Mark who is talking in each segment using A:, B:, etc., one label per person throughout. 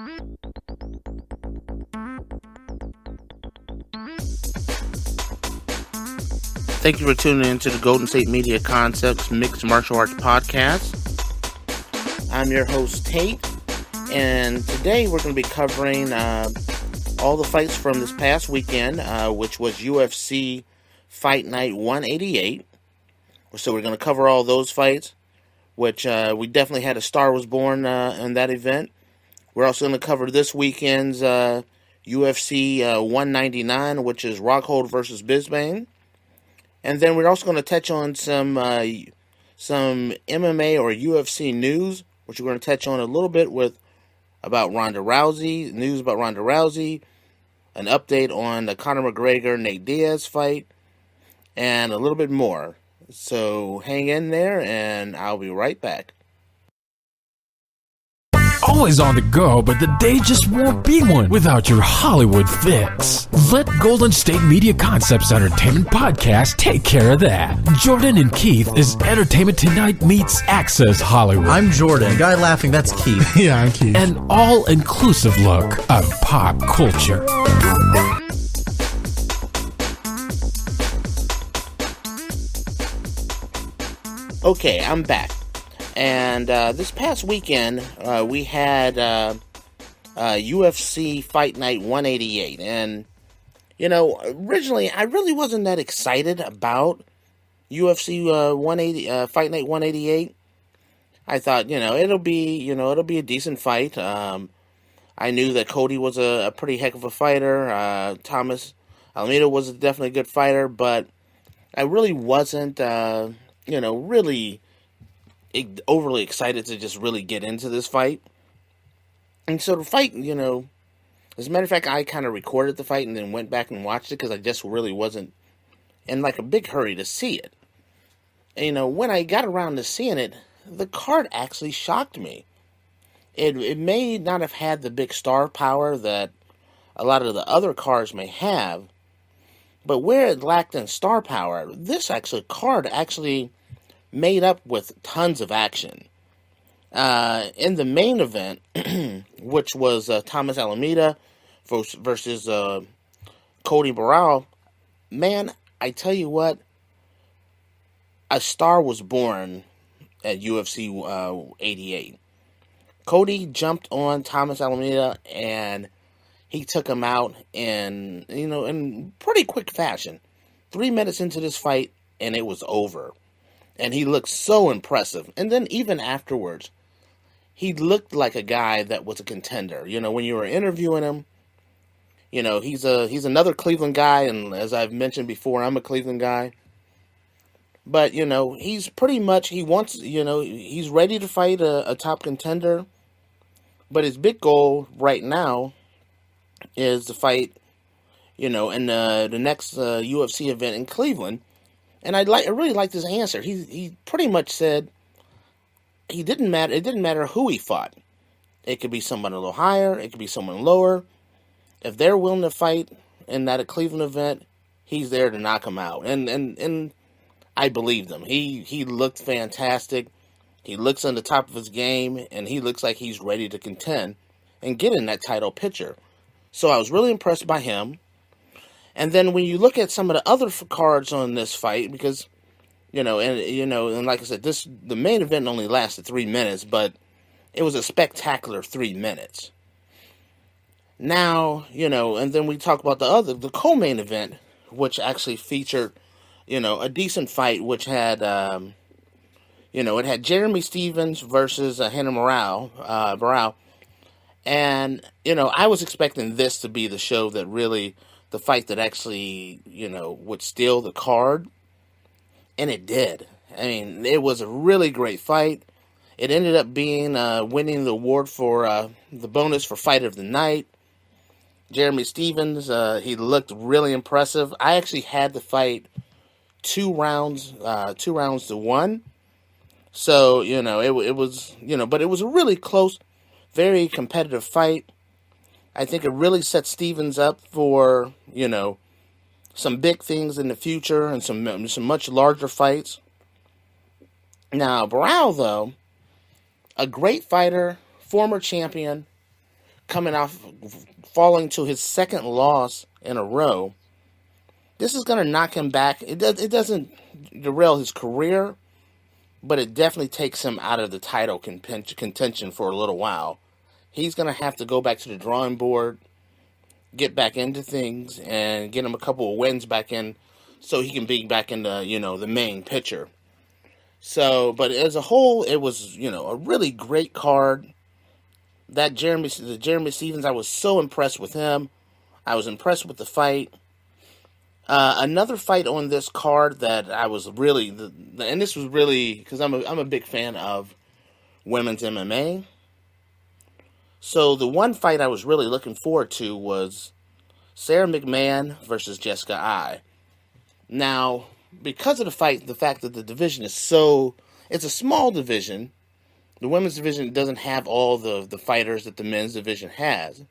A: Thank you for tuning in to the Golden State Media Concepts Mixed Martial Arts Podcast. I'm your host, Tate, and today we're going to be covering all the fights from this past weekend, which was UFC Fight Night 188. So we're going to cover all those fights, which we definitely had a star was born in that event. We're also going to cover this weekend's UFC 199, which is Rockhold versus Bisbane. And then we're also going to touch on some MMA or UFC news, which we're going to touch on a little bit about Ronda Rousey, news about Ronda Rousey, an update on the Conor McGregor-Nate Diaz fight, and a little bit more. So hang in there, and I'll be right back.
B: Always on the go, but the day just won't be one without your Hollywood fix. Let Golden State Media Concepts Entertainment Podcast take care of that. Jordan and Keith is Entertainment Tonight meets Access Hollywood.
C: I'm Jordan. The guy laughing, that's Keith.
D: Yeah, I'm Keith.
B: An all-inclusive look of pop culture.
A: Okay, I'm back. And this past weekend, we had UFC Fight Night 188. And, originally, I really wasn't that excited about UFC Fight Night 188. I thought, it'll be a decent fight. I knew that Cody was a pretty heck of a fighter. Almeida was definitely a good fighter. But I really wasn't, really overly excited to just really get into this fight. And so the fight, as a matter of fact, I kind of recorded the fight and then went back and watched it because I just really wasn't in like a big hurry to see it. And, when I got around to seeing it, the card actually shocked me. It may not have had the big star power that a lot of the other cards may have, but where it lacked in star power, this card made up with tons of action. In the main event, which was Thomas Almeida versus Cody Barão, man, I tell you what, a star was born at UFC 88. Cody jumped on Thomas Almeida and he took him out in pretty quick fashion. 3 minutes into this fight and it was over. And he looked so impressive. And then even afterwards, he looked like a guy that was a contender. When you were interviewing him, he's another Cleveland guy. And as I've mentioned before, I'm a Cleveland guy. But, he's pretty much, he's ready to fight a top contender. But his big goal right now is to fight, in the next UFC event in Cleveland. And I really liked his answer. He pretty much said it didn't matter who he fought. It could be someone a little higher, it could be someone lower. If they're willing to fight in that Cleveland event, he's there to knock them out. And I believed him. He looked fantastic. He looks on the top of his game, and he looks like he's ready to contend and get in that title picture. So I was really impressed by him. And then when you look at some of the other cards on this fight, because, and like I said, the main event only lasted 3 minutes, but it was a spectacular 3 minutes. Now, and then we talk about the co-main event, which actually featured, a decent fight, which had, it had Jeremy Stephens versus Renan Barão. And, I was expecting this to be the show that really, the fight that actually, would steal the card. And it did. I mean, it was a really great fight. It ended up being, winning the award for, the bonus for Fight of the Night. Jeremy Stephens, he looked really impressive. I actually had the fight 2 rounds to 1. So, it was, but it was a really close, very competitive fight. I think it really set Stephens up for, some big things in the future and some much larger fights. Now, Barão, though, a great fighter, former champion, falling to his second loss in a row. This is going to knock him back. It doesn't derail his career, but it definitely takes him out of the title contention for a little while. He's going to have to go back to the drawing board, get back into things, and get him a couple of wins back in so he can be back in the, the main picture. So, but as a whole, it was, a really great card. The Jeremy Stephens, I was so impressed with him. I was impressed with the fight. Another fight on this card that I was really, and this was really, because I'm a big fan of women's MMA. So the one fight I was really looking forward to was Sarah McMahon versus Jessica Ai. Now, because of the fact that the division is it's a small division. The women's division doesn't have all the fighters that the men's division has.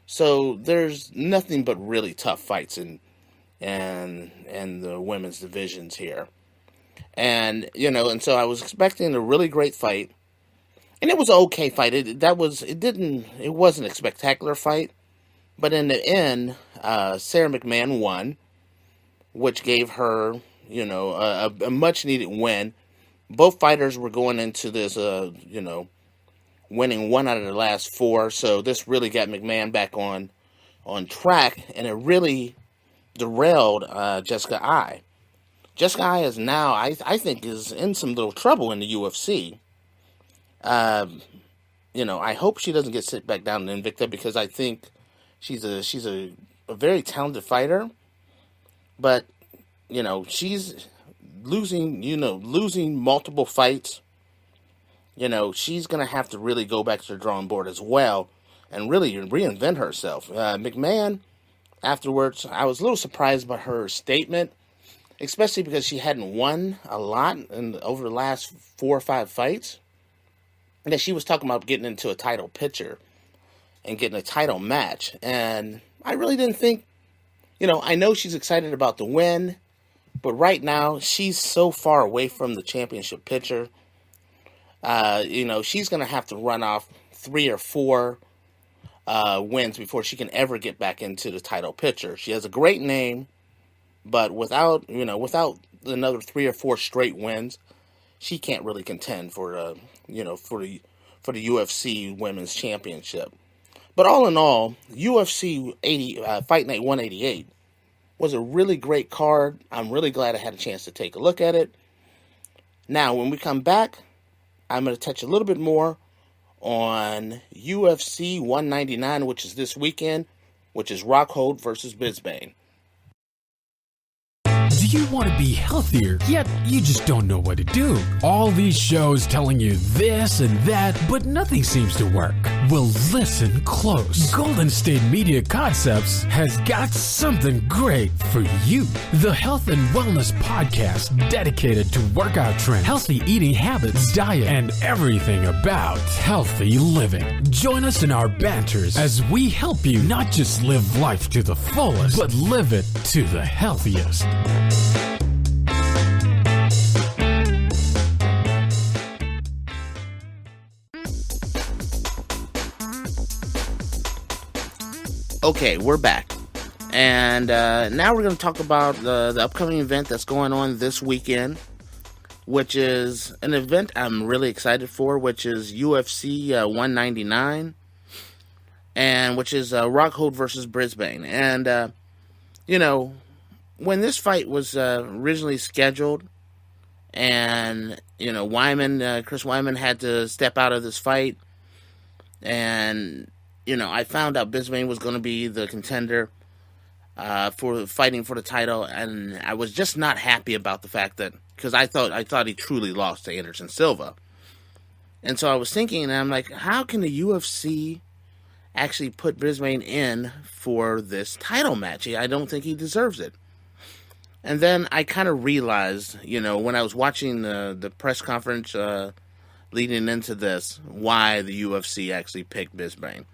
A: So there's nothing but really tough fights in the women's divisions here. And, and so I was expecting a really great fight. And it was an okay fight. It wasn't a spectacular fight. But in the end, Sarah McMahon won, which gave her, a much needed win. Both fighters were going into this, winning 1 out of the last 4. So this really got McMahon back on track, and it really derailed Jessica Ai. Jessica Ai is now, I think, is in some little trouble in the UFC. I hope she doesn't get sit back down in Invicta, because I think she's a very talented fighter, but she's losing multiple fights. She's gonna have to really go back to the drawing board as well and really reinvent herself. McMahon, afterwards, I was a little surprised by her statement, especially because she hadn't won a lot over the last 4 or 5 fights. And that she was talking about getting into a title picture and getting a title match. And I really didn't think, I know she's excited about the win, but right now she's so far away from the championship picture. She's going to have to run off 3 or 4 wins before she can ever get back into the title picture. She has a great name, but without another 3 or 4 straight wins, she can't really contend for the UFC Women's Championship. But all in all, UFC Fight Night 188 was a really great card. I'm really glad I had a chance to take a look at it. Now, when we come back, I'm going to touch a little bit more on UFC 199, which is this weekend, which is Rockhold versus Bisbane.
B: Do you want to be healthier, yet you just don't know what to do? All these shows telling you this and that, but nothing seems to work. Well, listen close. Golden State Media Concepts has got something great for you. The Health and Wellness Podcast dedicated to workout trends, healthy eating habits, diet, and everything about healthy living. Join us in our banters as we help you not just live life to the fullest, but live it to the healthiest.
A: Okay, we're back. And now we're going to talk about the upcoming event that's going on this weekend, which is an event I'm really excited for, which is UFC 199, and which is Rockhold versus Brisbane. And, when this fight was originally scheduled, and, Chris Weidman had to step out of this fight, and I found out Bisbane was going to be the contender for fighting for the title, and I was just not happy about the fact that, because I thought he truly lost to Anderson Silva. And so I was thinking, and I'm like, how can the UFC actually put Bisbane in for this title match? I don't think he deserves it. And then I kind of realized, when I was watching the press conference leading into this, why the UFC actually picked Bisbane.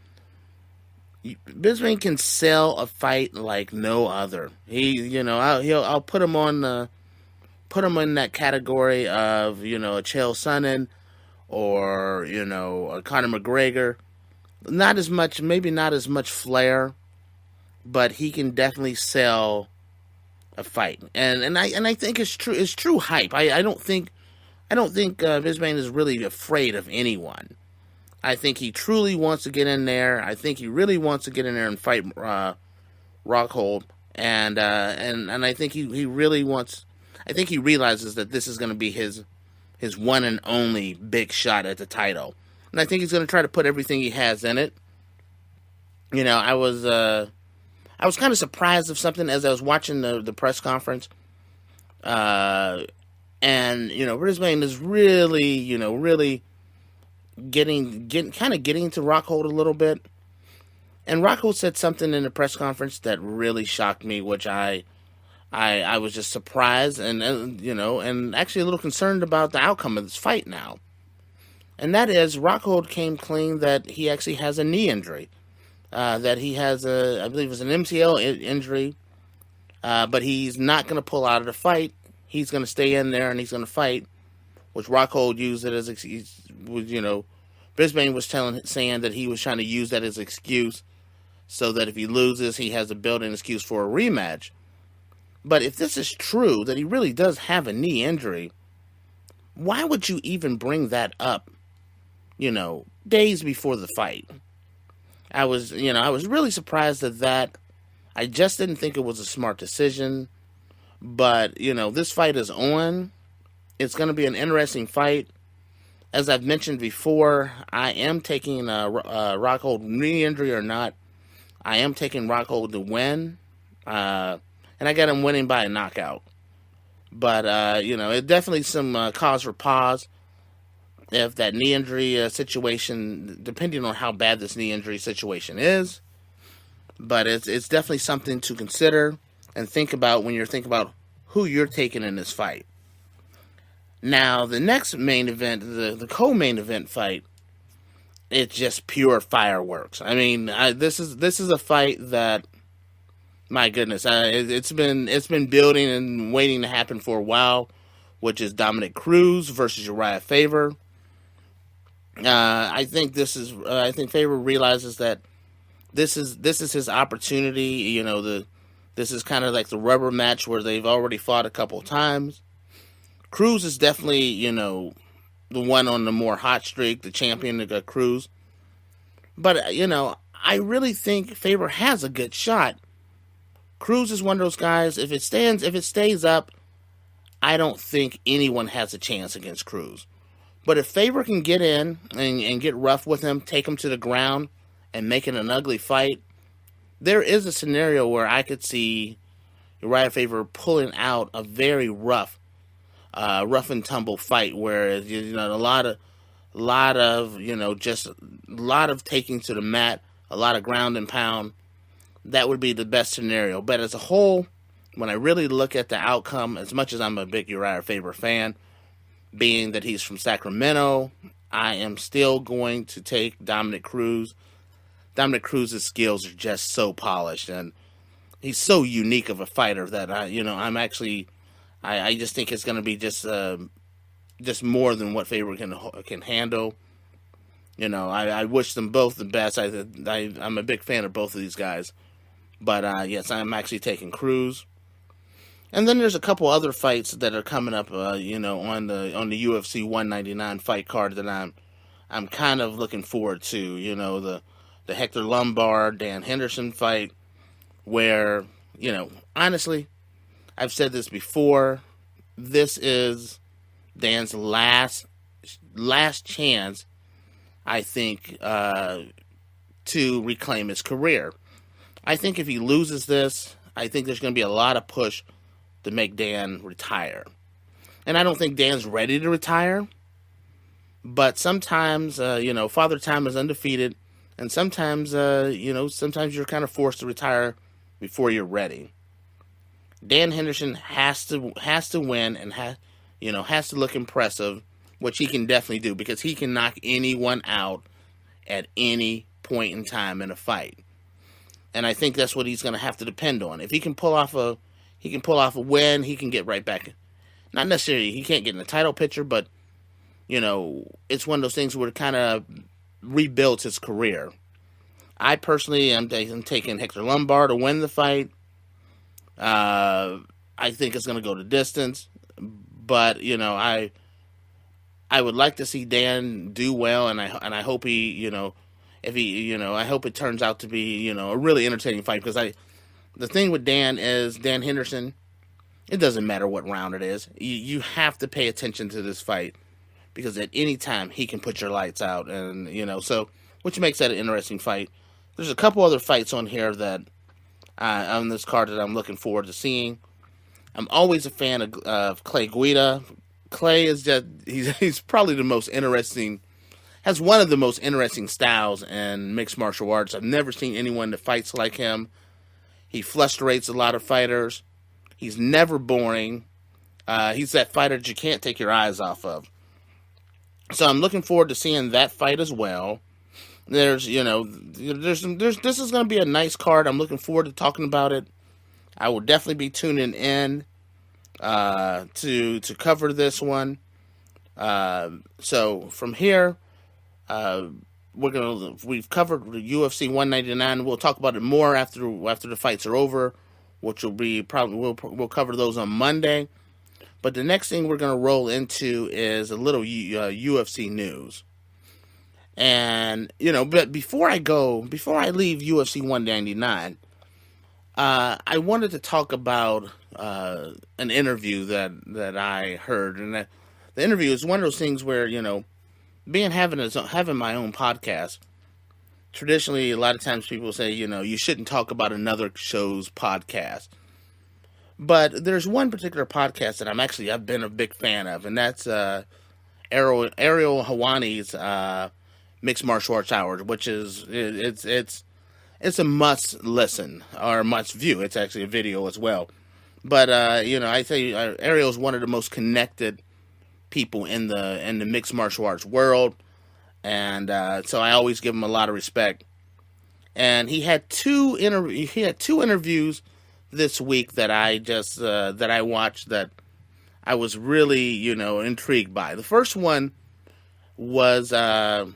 A: Bisbane can sell a fight like no other. I'll put him in that category of, a Chael Sonnen or, a Conor McGregor. maybe not as much flair, but he can definitely sell a fight. And I think it's true hype. I don't think Bisping is really afraid of anyone. I think he truly wants to get in there. I think he really wants to get in there and fight Rockhold. And I think he really wants. I think he realizes that this is going to be his one and only big shot at the title. And I think he's going to try to put everything he has in it. You know, I was kind of surprised of something as I was watching the press conference. And, you know, Bisping is really getting to Rockhold a little bit. And Rockhold said something in the press conference that really shocked me, which I was just surprised and actually a little concerned about the outcome of this fight now. And that is, Rockhold came clean that he actually has a knee injury. That he has I believe it's an MCL injury, but he's not going to pull out of the fight. He's going to stay in there and he's going to fight, which Rockhold used it as, Bisping was saying that he was trying to use that as excuse so that if he loses, he has a built-in excuse for a rematch. But if this is true, that he really does have a knee injury, why would you even bring that up, days before the fight? I was really surprised at that. I just didn't think it was a smart decision. But, this fight is on. It's going to be an interesting fight. As I've mentioned before, I am taking Rockhold, knee injury or not. I am taking Rockhold to win. And I got him winning by a knockout. But, it definitely some cause for pause. If that knee injury situation, depending on how bad this knee injury situation is. But it's definitely something to consider and think about when you're thinking about who you're taking in this fight. Now, the next main event, the co-main event fight, it's just pure fireworks. I mean, this is a fight that, my goodness, it's been building and waiting to happen for a while, which is Dominic Cruz versus Uriah Faber. I think Faber realizes that this is his opportunity. This is kind of like the rubber match where they've already fought a couple of times. Cruz is definitely, the one on the more hot streak, the champion of Cruz. But, I really think Faber has a good shot. Cruz is one of those guys, if it stays up, I don't think anyone has a chance against Cruz. But if Faber can get in and get rough with him, take him to the ground, and make it an ugly fight, there is a scenario where I could see Uriah Faber pulling out a very rough and tumble fight where a lot of taking to the mat, a lot of ground and pound. That would be the best scenario. But as a whole, when I really look at the outcome, as much as I'm a big Uriah Faber fan, being that he's from Sacramento, I am still going to take Dominic Cruz. Dominic Cruz's skills are just so polished, and he's so unique of a fighter that I just think it's going to be just more than what Faber can handle. I wish them both the best. I'm a big fan of both of these guys, but yes, I'm actually taking Cruz. And then there's a couple other fights that are coming up, on the UFC 199 fight card that I'm kind of looking forward to. The Hector Lombard, Dan Henderson fight, where, honestly, I've said this before, this is Dan's last chance, I think, to reclaim his career. I think if he loses this, I think there's going to be a lot of push to make Dan retire. And I don't think Dan's ready to retire, but sometimes, Father Time is undefeated, and sometimes, sometimes you're kind of forced to retire before you're ready. Dan Henderson has to win and has to look impressive, which he can definitely do because he can knock anyone out at any point in time in a fight. And I think that's what he's going to have to depend on. If he can pull off a win, he can get right back. Not necessarily he can't get in the title picture, but it's one of those things where it kind of rebuilds his career. I personally am taking Hector Lombard to win the fight. I think it's going to go to distance, but I would like to see Dan do well, and I hope he, if he, I hope it turns out to be, a really entertaining fight, because the thing with Dan Henderson, it doesn't matter what round it is. You have to pay attention to this fight, because at any time he can put your lights out, and so, which makes that an interesting fight. There's a couple other fights on here that on this card that I'm looking forward to seeing. I'm always a fan of Clay Guida. Clay is just he's probably the most interesting, has one of the most interesting styles in mixed martial arts. I've never seen anyone that fights like him. He frustrates a lot of fighters. He's never boring. He's that fighter that you can't take your eyes off of. So I'm looking forward to seeing that fight as well. This is going to be a nice card. I'm looking forward to talking about it. I will definitely be tuning in to cover this one. So from here, we've covered the UFC 199. We'll talk about it more after the fights are over, which will be probably we'll cover those on Monday. But the next thing we're going to roll into is a little UFC news. And, but before I leave UFC 199, I wanted to talk about an interview that I heard. And the interview is one of those things where, having my own podcast, traditionally, a lot of times people say, you shouldn't talk about another show's podcast. But there's one particular podcast that I've been a big fan of, and that's Ariel Helwani's Mixed Martial Arts Hour, which is it's a must listen or must view. It's actually a video as well. But I say Ariel is one of the most connected people in the mixed martial arts world, and so I always give him a lot of respect. And he had two interviews this week that I just that I watched that I was really intrigued by. The first one was his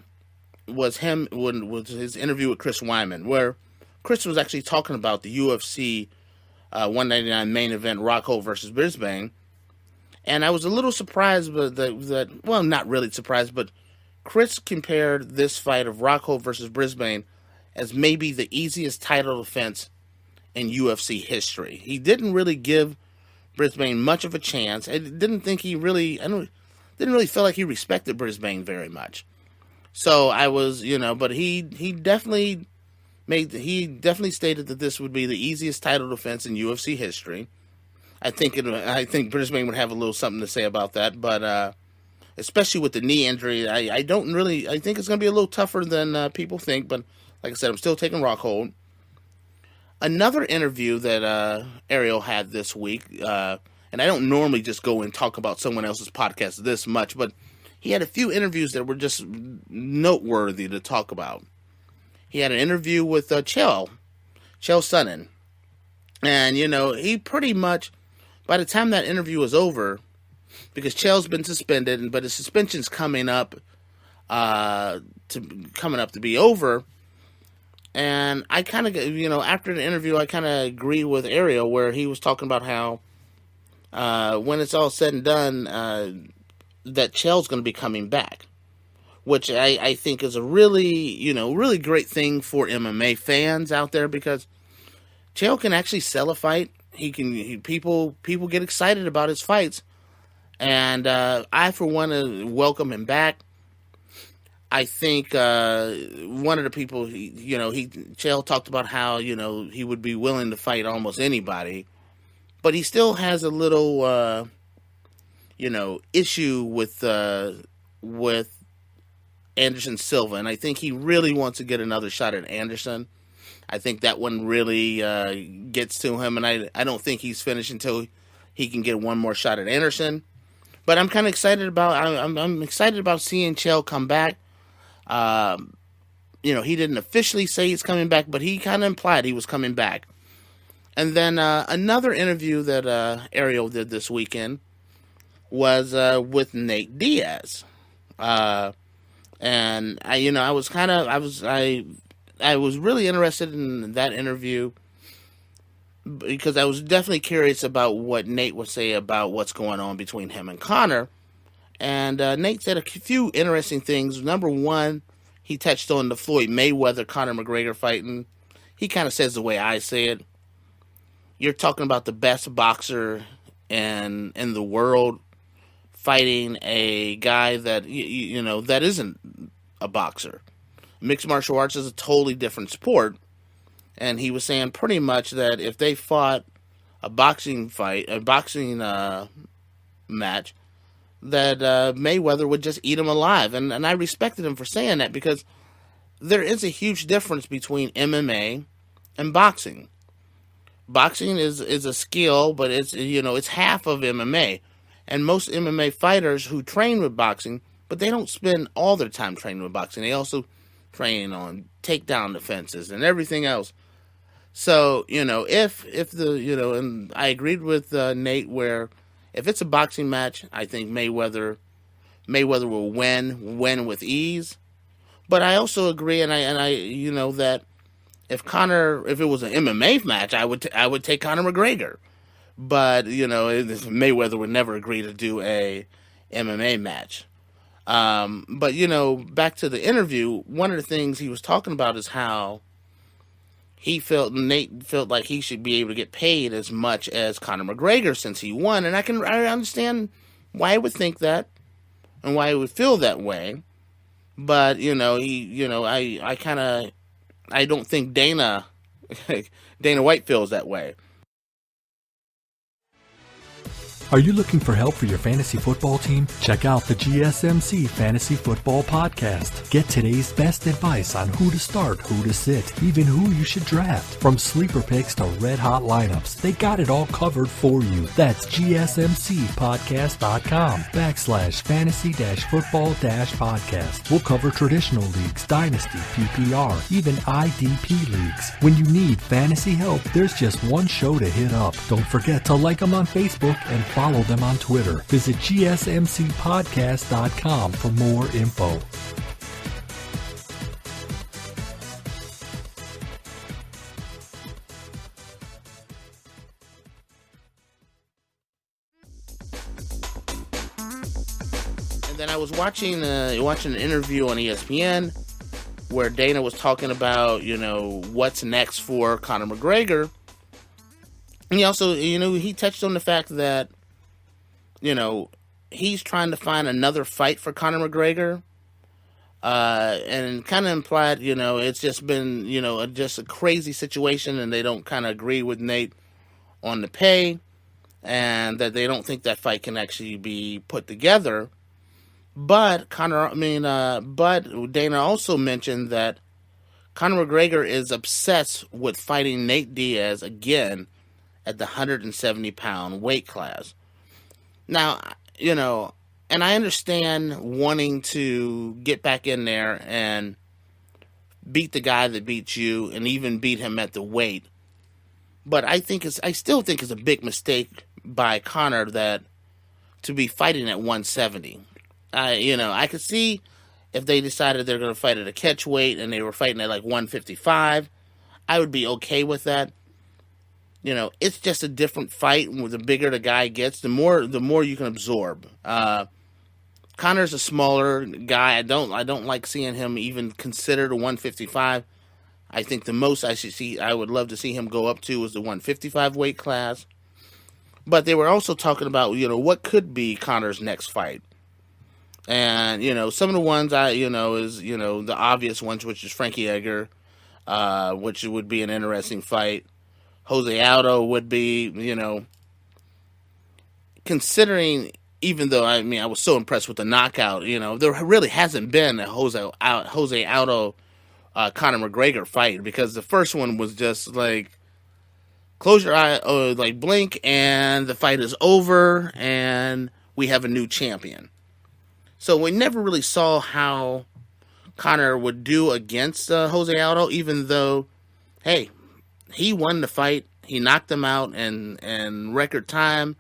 A: interview with Chris Weidman, where Chris was actually talking about the UFC 199 main event, Rockhold versus Brisbane, and I was a little surprised, but not really surprised, but Chris compared this fight of Rockhold versus Brisbane as maybe the easiest title defense in UFC history. He didn't really give Brisbane much of a chance. I didn't really feel like he respected Brisbane very much. So I was, but he definitely stated that this would be the easiest title defense in UFC history. I think Brisbane would have a little something to say about that, but especially with the knee injury, I think it's going to be a little tougher than people think. But like I said, I'm still taking Rockhold. Another interview that Ariel had this week, and I don't normally just go and talk about someone else's podcast this much, but he had a few interviews that were just noteworthy to talk about. He had an interview with Chael Sonnen. And, he pretty much, by the time that interview was over, because Chael's been suspended, but his suspension's coming up to be over. And I kind of, after the interview, I kind of agree with Ariel, where he was talking about how when it's all said and done, that Chael's going to be coming back, which I think is a really, really great thing for MMA fans out there, because Chael can actually sell a fight. People get excited about his fights, and I, for one, welcome him back. I think one of the people, Chael talked about how, he would be willing to fight almost anybody, but he still has a little, issue with Anderson Silva, and I think he really wants to get another shot at Anderson. I think that one really gets to him, and I don't think he's finished until he can get one more shot at Anderson. But I'm kind of excited about I'm excited about seeing Chael come back. He didn't officially say he's coming back, but he kind of implied he was coming back. And then another interview that Ariel did this weekend was with Nate Diaz. And I I was really interested in that interview because I was definitely curious about what Nate would say about what's going on between him and Conor. And Nate said a few interesting things. Number one, he touched on the Floyd Mayweather-Conor McGregor fight, and he kind of says the way I say it. You're talking about the best boxer in the world fighting a guy that, that isn't a boxer. Mixed martial arts is a totally different sport. And he was saying pretty much that if they fought a boxing match, that Mayweather would just eat him alive. And I respected him for saying that because there is a huge difference between MMA and boxing. Boxing is a skill, but it's half of MMA. And most MMA fighters who train with boxing, but they don't spend all their time training with boxing. They also train on takedown defenses and everything else. So, if and I agreed with Nate where if it's a boxing match, I think Mayweather will win with ease. But I also agree, and I that if it was an MMA match, I would take Conor McGregor. But Mayweather would never agree to do a MMA match. But back to the interview, one of the things he was talking about is how Nate felt like he should be able to get paid as much as Conor McGregor since he won, and I understand why he would think that and why he would feel that way. But I don't think Dana White feels that way.
D: Are you looking for help for your fantasy football team? Check out the GSMC Fantasy Football Podcast. Get today's best advice on who to start, who to sit, even who you should draft. From sleeper picks to red hot lineups, they got it all covered for you. That's GSMCpodcast.com/fantasy-football-podcast. We'll cover traditional leagues, dynasty, PPR, even IDP leagues. When you need fantasy help, there's just one show to hit up. Don't forget to like them on Facebook and follow them on Twitter. Visit GSMCpodcast.com for more info.
A: And then I was watching an interview on ESPN where Dana was talking about, what's next for Conor McGregor. And he also, he touched on the fact that, he's trying to find another fight for Conor McGregor. And kind of implied, it's just been, just a crazy situation and they don't kind of agree with Nate on the pay and that they don't think that fight can actually be put together. But Dana also mentioned that Conor McGregor is obsessed with fighting Nate Diaz again at the 170-pound weight class. Now, and I understand wanting to get back in there and beat the guy that beat you and even beat him at the weight. But I still think it's a big mistake by Conor that to be fighting at 170. I could see if they decided they're going to fight at a catch weight and they were fighting at like 155, I would be okay with that. It's just a different fight. The bigger the guy gets, the more you can absorb. Conor's a smaller guy. I don't like seeing him even considered a 155. I think the most I would love to see him go up to is the 155 weight class. But they were also talking about, what could be Conor's next fight. And, some of the ones is, the obvious ones, which is Frankie Edgar, which would be an interesting fight. Jose Aldo would be, considering, even though, I was so impressed with the knockout, there really hasn't been a Jose Aldo, Conor McGregor fight, because the first one was just like, close your eye, blink, and the fight is over, and we have a new champion. So we never really saw how Conor would do against Jose Aldo, even though, hey, he won the fight. He knocked him out in record time.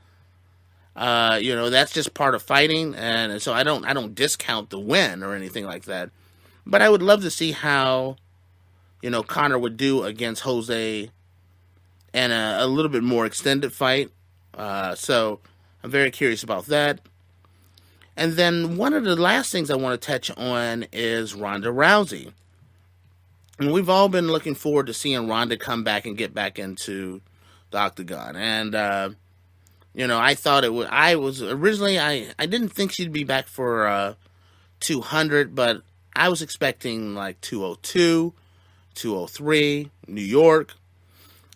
A: That's just part of fighting, and so I don't discount the win or anything like that. But I would love to see how Conor would do against Jose and a little bit more extended fight. So I'm very curious about that. And then one of the last things I want to touch on is Ronda Rousey. And we've all been looking forward to seeing Ronda come back and get back into the octagon. And, I thought I didn't think she'd be back for 200, but I was expecting like 202, 203, New York.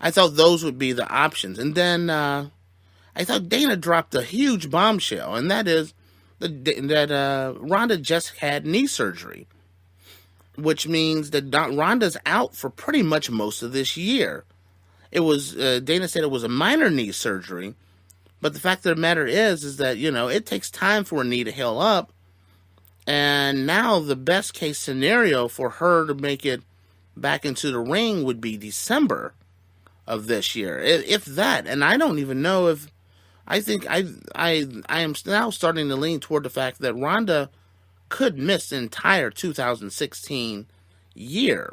A: I thought those would be the options. And then I thought Dana dropped a huge bombshell, and that is that Ronda just had knee surgery, which means that Ronda's out for pretty much most of this year. It was Dana said it was a minor knee surgery, but the fact of the matter is that it takes time for a knee to heal up, and now the best case scenario for her to make it back into the ring would be December of this year, if that. And I don't even know if I think I am now starting to lean toward the fact that Ronda could miss the entire 2016 year,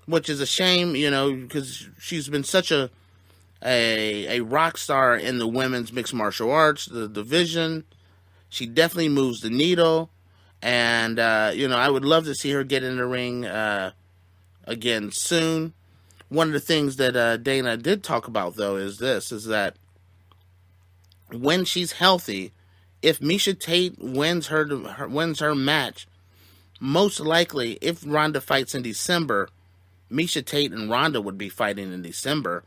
A: which is a shame, because she's been such a rock star in the women's mixed martial arts, the division. She definitely moves the needle, and I would love to see her get in the ring again soon. One of the things that Dana did talk about, though, is that when she's healthy, if Miesha Tate wins her match, most likely, if Ronda fights in December, Miesha Tate and Ronda would be fighting in December.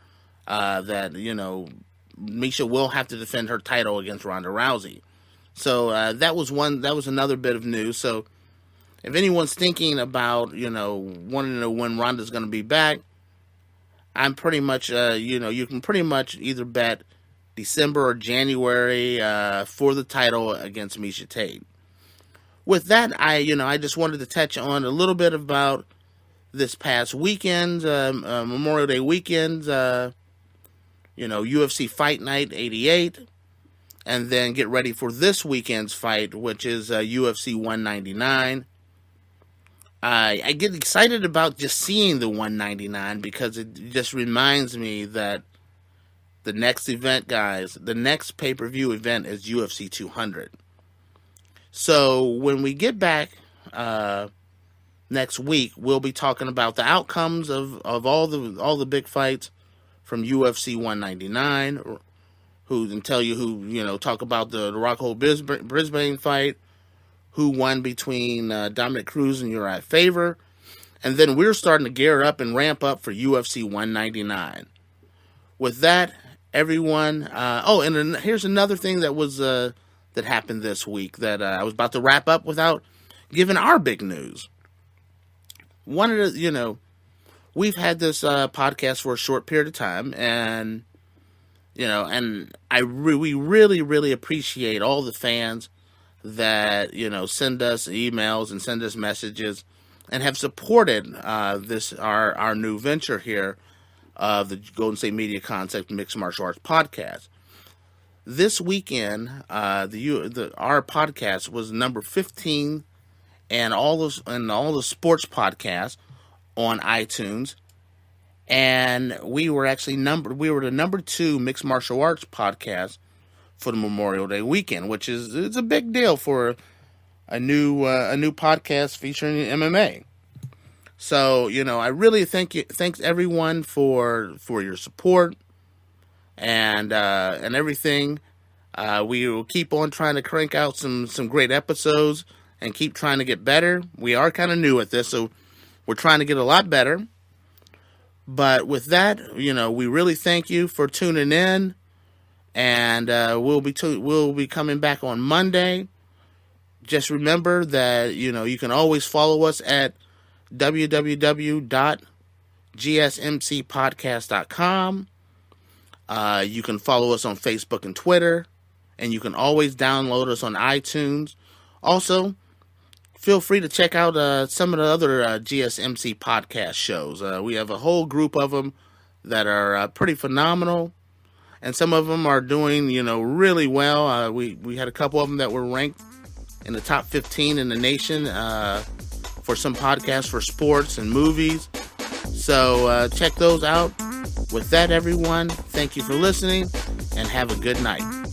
A: Miesha will have to defend her title against Ronda Rousey. So that was another bit of news. So if anyone's thinking about, wanting to know when Ronda's going to be back, I'm pretty much, you can pretty much either bet December or January for the title against Miesha Tate. With that, I just wanted to touch on a little bit about this past weekend, Memorial Day weekend, UFC Fight Night 88, and then get ready for this weekend's fight, which is UFC 199. I get excited about just seeing the 199 because it just reminds me that the next event, guys, the next pay-per-view event is UFC 200. So when we get back next week, we'll be talking about the outcomes of all the big fights from UFC 199, talk about the Rockhold Brisbane fight, who won between Dominic Cruz and Uriah Faber. And then we're starting to gear up and ramp up for UFC 199. With that, everyone... and then here's another thing that happened this week that I was about to wrap up without giving our big news. One of the... we've had this podcast for a short period of time, and... we really, really appreciate all the fans that, send us emails and send us messages and have supported our new venture here of the Golden State Media Concept Mixed Martial Arts Podcast. This weekend, our podcast was number 15 and all the sports podcasts on iTunes. And we were the number 2 mixed martial arts podcast for the Memorial Day weekend, which it's a big deal for a new podcast featuring MMA. So, I really thanks everyone for your support and everything. We will keep on trying to crank out some great episodes and keep trying to get better. We are kind of new at this, so we're trying to get a lot better. But with that, we really thank you for tuning in, and we'll be coming back on Monday. Just remember that you can always follow us at www.gsmcpodcast.com. You can follow us on Facebook and Twitter, and you can always download us on iTunes. Also, feel free to check out some of the other GSMC podcast shows. We have a whole group of them that are pretty phenomenal, and some of them are doing, really well. We had a couple of them that were ranked in the top 15 in the nation for some podcasts for sports and movies. So check those out. With that, everyone, thank you for listening, and have a good night.